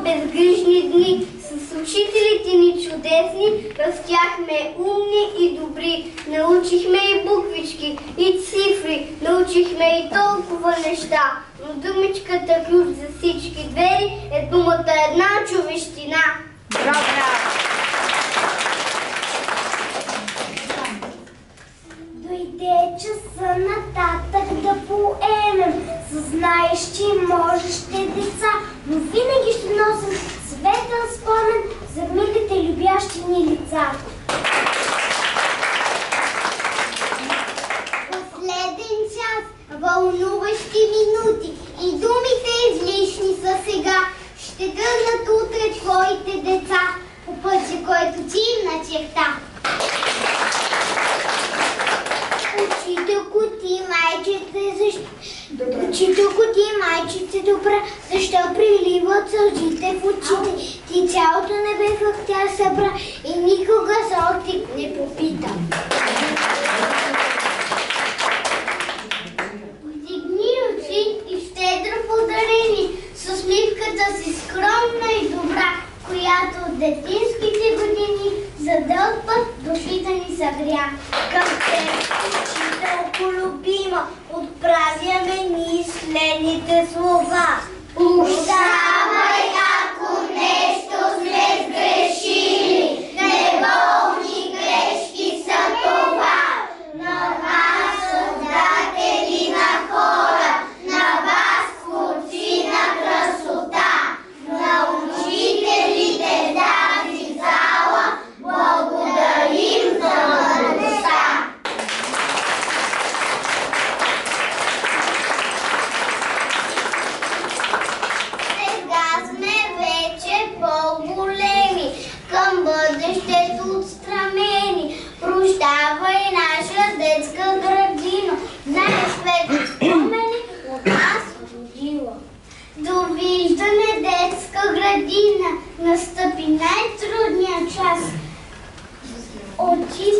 безгрижни дни, с учителите ни чудесни, растяхме умни и добри. Научихме и буквички, и цифри, научихме и толкова неща. Но думичката ключ за всички двери е думата една човещина. Браво! Дойде часа нататък да поемем. Знаеш, че можещите деца, но винаги ще носим светъл спомен за милите любящи ни лица. Последен час, вълнуващи минути и думите излишни са сега. Ще тръгнат утре твоите деца по пътя, който ти им начерта. Учителко ти, майчице, добра, защо приливат сълзите в очите? Ти цялото небе в тях събра и никога за отклик не попита. Вдигни очи и щедро подарени, с усмивката си скромна и добра, която от детинските години за дълг път душите ни съгря. Към теб, учителко любима, отправяме ни следните слова. Прощавай, ако нещо сме сгрешили, неволни грешки са това. На вас, създатели на хора, на вас, творци на красота, на учителите тази зала, благодарим за мъдростта. Сега сме вече по-големи, към бъдещето отстрамени. Прощавай, наша детска градина, най-светли спомени от нас родила. Довиждане, детска градина, настъпи най-трудния час. Очи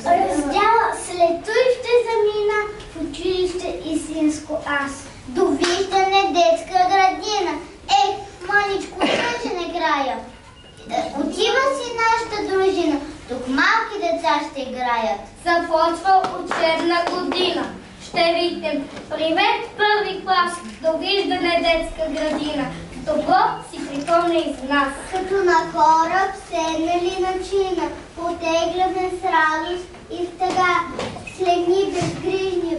раздяла, след той ще замина в училище истинско аз. Довиждане, детска градина, мъничко тъжен е края. Отива си нашата дружина, тук малки деца ще играят. Започва учебна година. Ще викнем привет първи клас, довиждане детска градина. Добро си припомня и за нас. Като на кораб седнали на чина, потегляме с радост и в тъга. Слегни безгрижни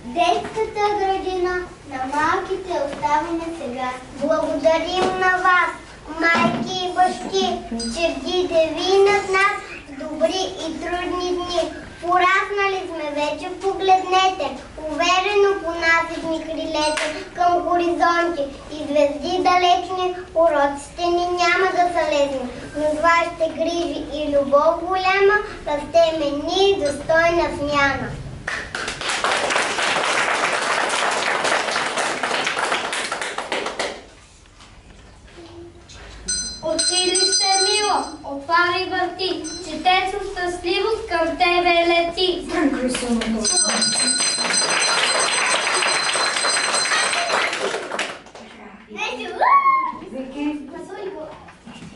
детската градина, на малките оставяме сега. Благодарим на вас, майки и бащи, че бдите ви над нас в добри и трудни дни. Пораснали сме вече, погледнете, уверено понасихме крилете към хоризонти и звезди далечни, уроците ни няма да са лесни, но с вашите грижи и любов голяма, растеме ние достойна смяна. Училище мило, отваряй врати, четецо щастливост към тебе лети.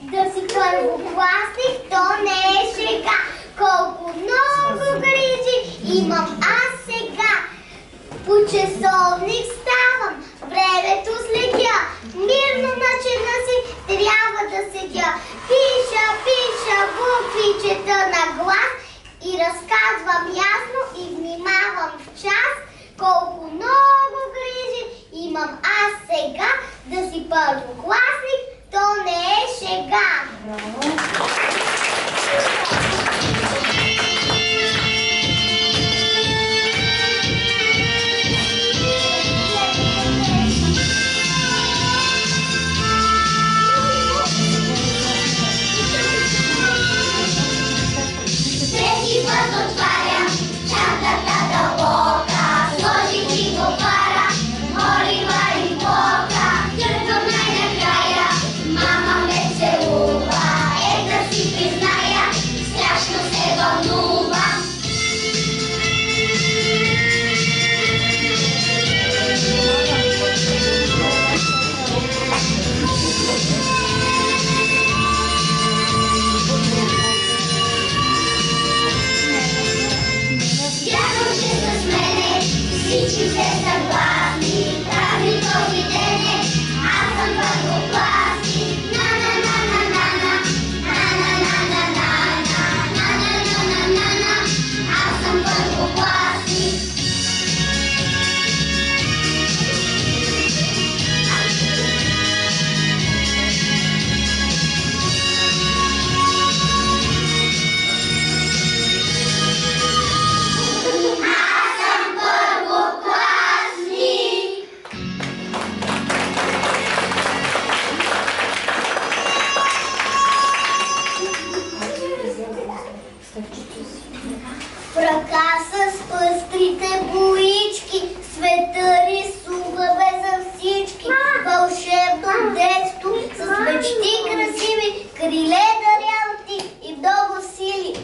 Да си първокласник, то не е шега. Колко много грижи имам аз сега. По часовник ставам, времето следя, мирно на чена си трябва да седя. Пиша букви, чета на глас и разказвам ясно и внимавам в час. Колко много грижи имам аз сега, да си първокласник, то не е шега. Отварям чантата дълбока, сложих и го пара, молила и Бога, като най-накрая мама ме целува. криле дарялти и много сили.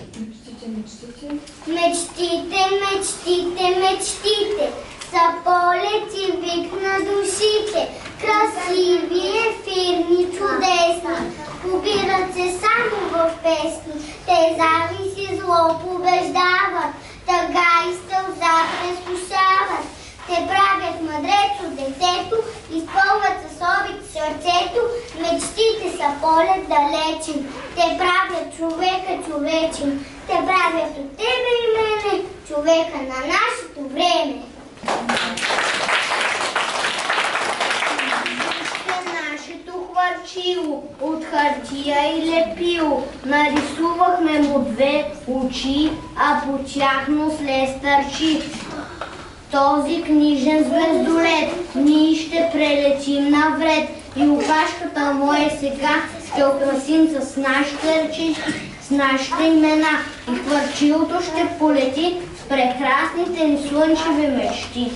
Мечтите, мечтите, мечтите са полети вик на душите. Красиви, ефирни, чудесни, побират се само в песни. Те зависи зло побеждават, тъга и стълза преслушават. Те правят мъдрец от детето, изпълват със обич сърцето. Мечтите са полет далечен, те правят човека човечен. Те правят от тебе и мене човека на нашето време. Нашето хвърчило от хартия и лепило, нарисувахме му две очи, а по тяхно след стърчи. Този книжен звездолет ние ще прелетим навред и опашката му е сега ще украсим с нашите ръчи, с нашите имена и хвърчилото ще полети с прекрасните ни слънчеви мечти.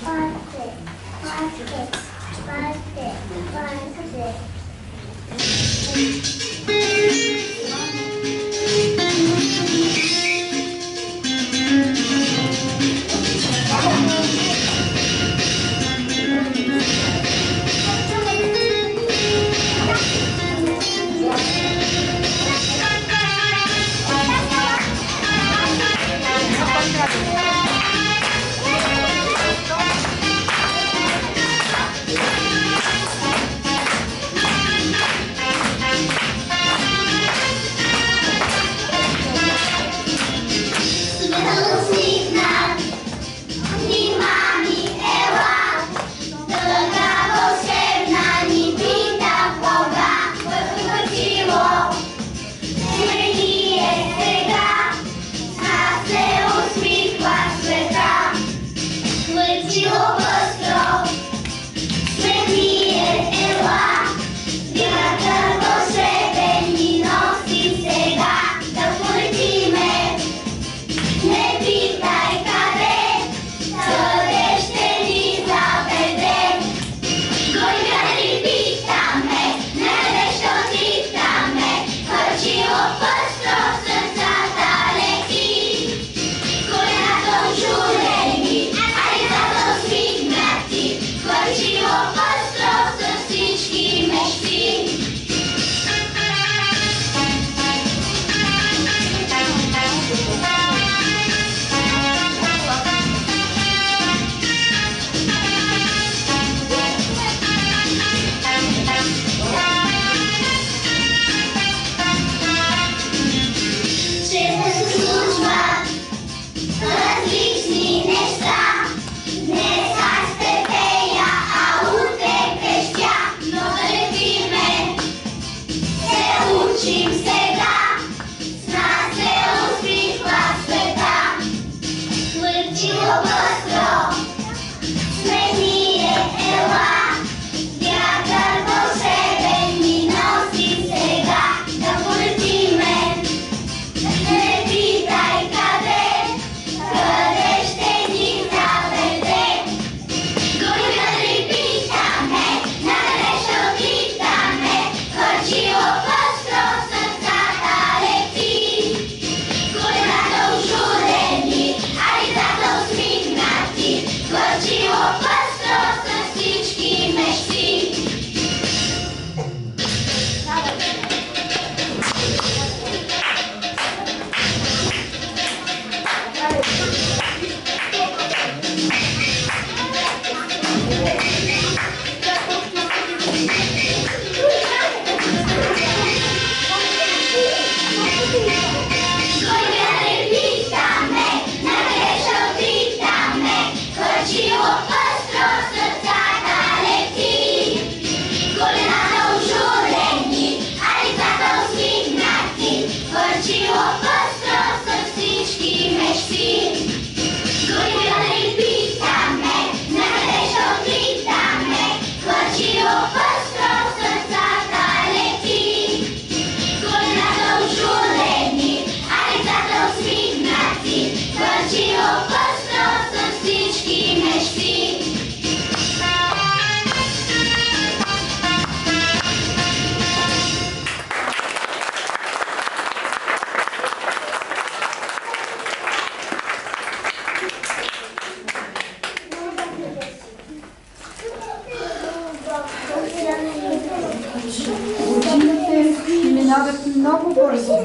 минават много бързо,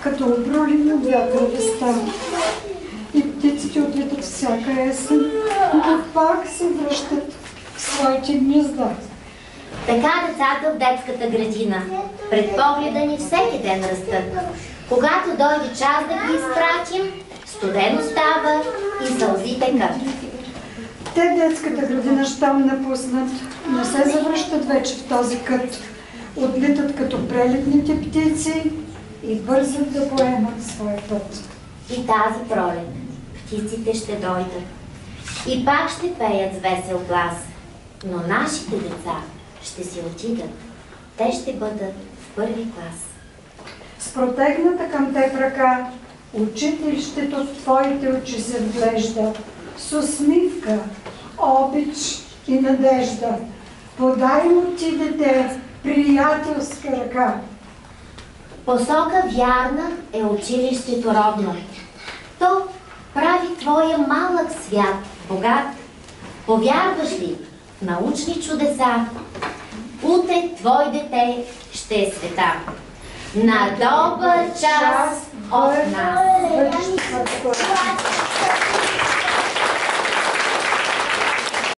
като обрулени от вятъра листа. И птиците отлитат всяка есен, но пак се връщат в своите гнезда. Така децата в детската градина пред погледа ни всеки ден растат. Когато дойде час да ги изпратим, студено става и сълзи текат. Те детската градина щом напуснат, не се завръщат вече в този кът. Отлитат като прелетните птици и бързат да поемат своя път. И тази пролет птиците ще дойдат и пак ще пеят с весел глас. Но нашите деца ще си отидат. Те ще бъдат в първи клас. С протегната към теб ръка, учителището в твоите очи се вглежда, с усмивка, обич и надежда. Подай му ти, дете, приятелска ръка. Посока вярна е училището родно. То прави твоя малък свят богат. Повярваш ли в научни чудеса? Утре твой дете ще е света. На добър час от нас!